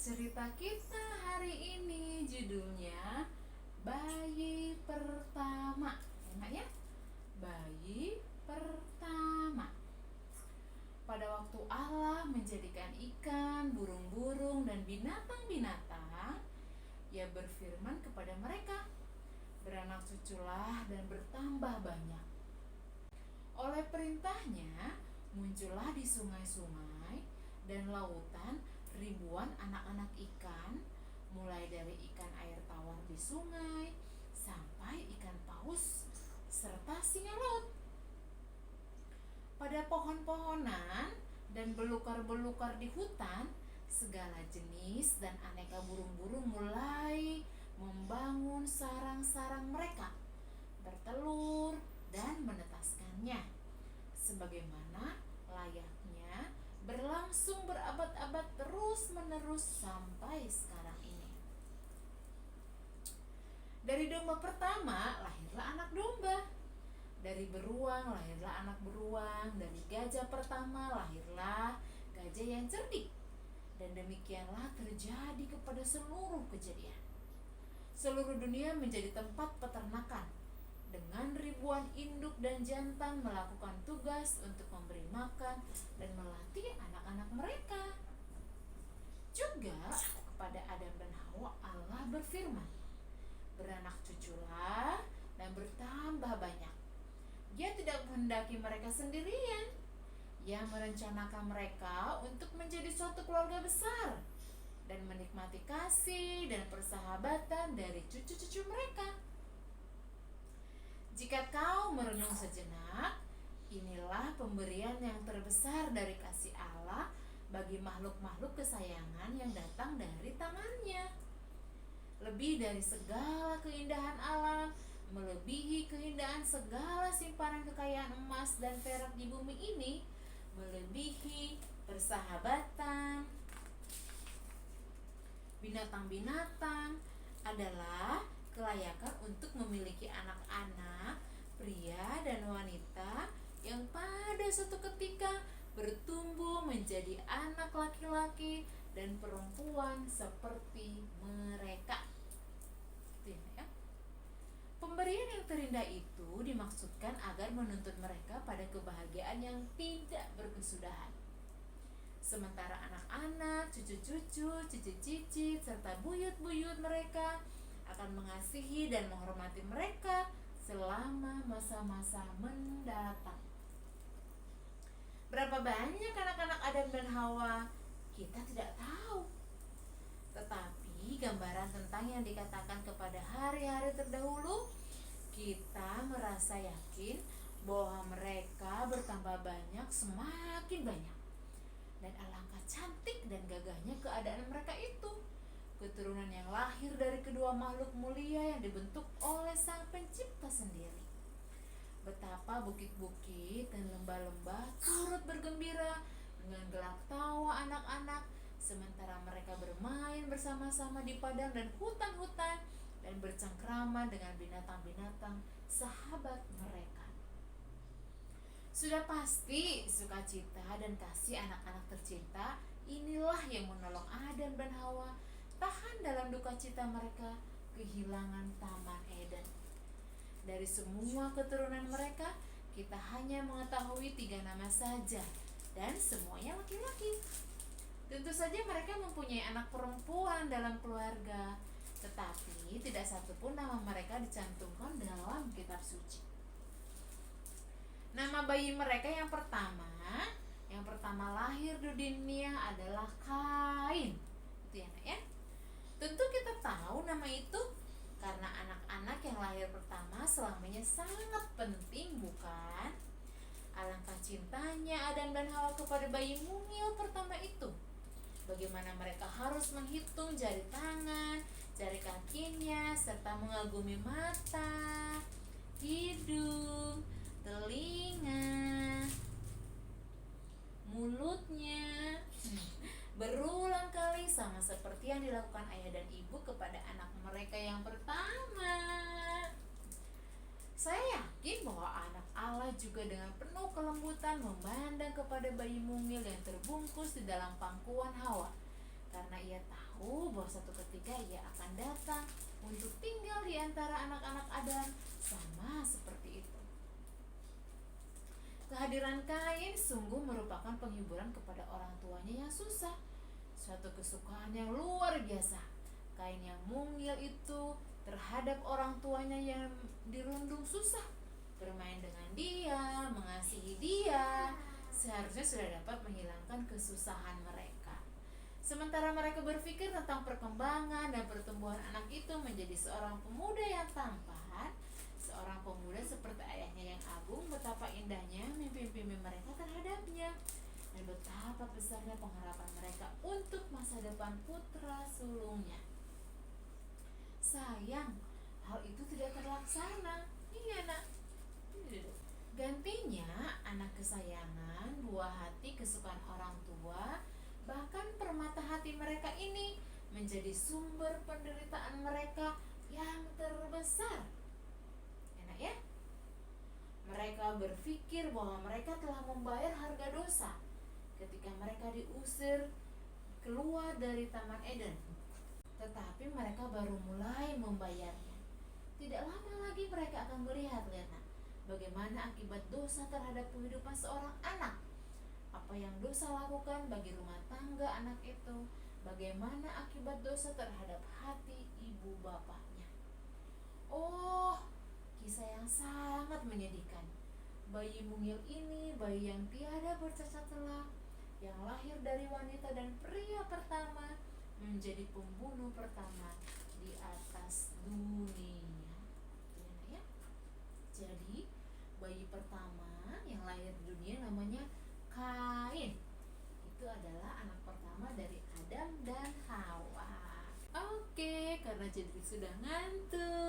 Cerita kita hari ini judulnya Bayi Pertama. Enak ya? Bayi pertama. Pada waktu Allah menjadikan ikan, burung-burung, dan binatang-binatang, Ia berfirman kepada mereka, "Beranak cuculah dan bertambah banyak." Oleh perintahnya, muncullah di sungai-sungai dan lautan ribuan anak-anak ikan, mulai dari ikan air tawar di sungai sampai ikan paus serta singa laut. Pada pohon-pohonan dan belukar-belukar di hutan, segala jenis dan aneka burung-burung mulai membangun sarang-sarang mereka, bertelur dan menetaskannya, sebagaimana layaknya berlangsung berabad-abad terus-menerus sampai sekarang ini. Dari domba pertama lahirlah anak domba, dari beruang lahirlah anak beruang, dari gajah pertama lahirlah gajah yang cerdik. Dan demikianlah terjadi kepada seluruh kejadian. Seluruh dunia menjadi tempat peternakan, dengan ribuan induk dan jantan melakukan tugas untuk memberi makan dan melatih anak-anak mereka. Juga kepada Adam dan Hawa Allah berfirman, "Beranak cuculah dan bertambah banyak." Dia tidak menghendaki mereka sendirian. Ia merencanakan mereka untuk menjadi suatu keluarga besar dan menikmati kasih dan persahabatan dari cucu-cucu mereka. Jika kau merenung sejenak, inilah pemberian yang terbesar dari kasih Allah bagi makhluk-makhluk kesayangan yang datang dari tangannya. Lebih dari segala keindahan alam, melebihi keindahan segala simpanan kekayaan emas dan perak di bumi ini, melebihi persahabatan binatang-binatang adalah kelayakan untuk memiliki anak-anak, pria dan wanita yang pada suatu ketika bertumbuh menjadi anak laki-laki dan perempuan seperti mereka. Gitu ya. Pemberian yang terindah itu dimaksudkan agar menuntut mereka pada kebahagiaan yang tidak berkesudahan. Sementara anak-anak, cucu-cucu, cicit-cicit, serta buyut-buyut mereka akan mengasihi dan menghormati mereka selama masa-masa mendatang. Berapa banyak anak-anak Adam dan Hawa? Kita tidak tahu. Tetapi gambaran tentang yang dikatakan kepada hari-hari terdahulu, kita merasa yakin bahwa mereka bertambah banyak, semakin banyak. Dan alangkah cantik dan gagahnya keadaan mereka itu, keturunan yang lahir dari kedua makhluk mulia yang dibentuk oleh Sang Pencipta sendiri. Betapa bukit-bukit dan lembah-lembah turut bergembira dengan gelak tawa anak-anak, sementara mereka bermain bersama-sama di padang dan hutan-hutan dan bercengkrama dengan binatang-binatang sahabat mereka. Sudah pasti sukacita dan kasih anak-anak tercinta inilah yang menolong Adam dan Hawa tahan dalam duka cita mereka kehilangan Taman Eden. Dari semua keturunan mereka, kita hanya mengetahui 3 nama saja, dan semuanya laki-laki. Tentu saja mereka mempunyai anak perempuan dalam keluarga, tetapi tidak satupun nama mereka dicantumkan dalam kitab suci. Nama bayi mereka yang pertama lahir di dunia adalah Kain. Itu ya, Nak ya. Tentu kita tahu nama itu karena anak-anak yang lahir pertama selamanya sangat penting, bukan? Alangkah cintanya Adam dan Hawa kepada bayi mungil pertama itu. Bagaimana mereka harus menghitung jari tangan, jari kakinya, serta mengagumi mata, hidung, telinga, mulutnya. Berulang kali sama seperti yang dilakukan ayah dan ibu kepada anak mereka yang pertama. Saya yakin bahwa anak Allah juga dengan penuh kelembutan memandang kepada bayi mungil yang terbungkus di dalam pangkuan Hawa, karena ia tahu tahu bahwa satu ketika ia akan datang untuk tinggal di antara anak-anak Adam, sama seperti itu. Kehadiran Kain sungguh merupakan penghiburan kepada orang tuanya yang susah. Suatu kesukaan yang luar biasa. Kain yang mungil itu terhadap orang tuanya yang dirundung susah, bermain dengan dia, mengasihi dia, seharusnya sudah dapat menghilangkan kesusahan mereka. Sementara mereka berpikir tentang perkembangan dan pertumbuhan anak itu menjadi seorang pemuda yang tampan, seorang pemuda seperti ayahnya yang agung, betapa indahnya mimpi-mimpi mereka terhadapnya, dan betapa besarnya pengharapan mereka untuk masa depan putra sulungnya. Sayang, hal itu tidak terlaksana. Iya nak. Gantinya, anak kesayangan, buah hati, kesukaan orang tua, bahkan permata hati mereka ini menjadi sumber penderitaan mereka yang terbesar. Enak ya? Mereka berpikir bahwa mereka telah membayar harga dosa ketika mereka diusir keluar dari Taman Eden. Tetapi mereka baru mulai membayarnya. Tidak lama lagi mereka akan melihat, bagaimana akibat dosa terhadap kehidupan seorang anak. Apa yang dosa lakukan bagi rumah tangga anak itu, bagaimana akibat dosa terhadap hati ibu bapaknya. Oh, kisah yang sangat menyedihkan. Bayi mungil ini, bayi yang tiada bercacat celah, yang lahir dari wanita dan pria pertama, menjadi pembunuh pertama di atas dunia. Ya. Jadi bayi pertama yang lahir di dunia namanya Kain. Itu adalah anak pertama dari Adam dan Hawa. Oke, karena jadi sudah ngantuk,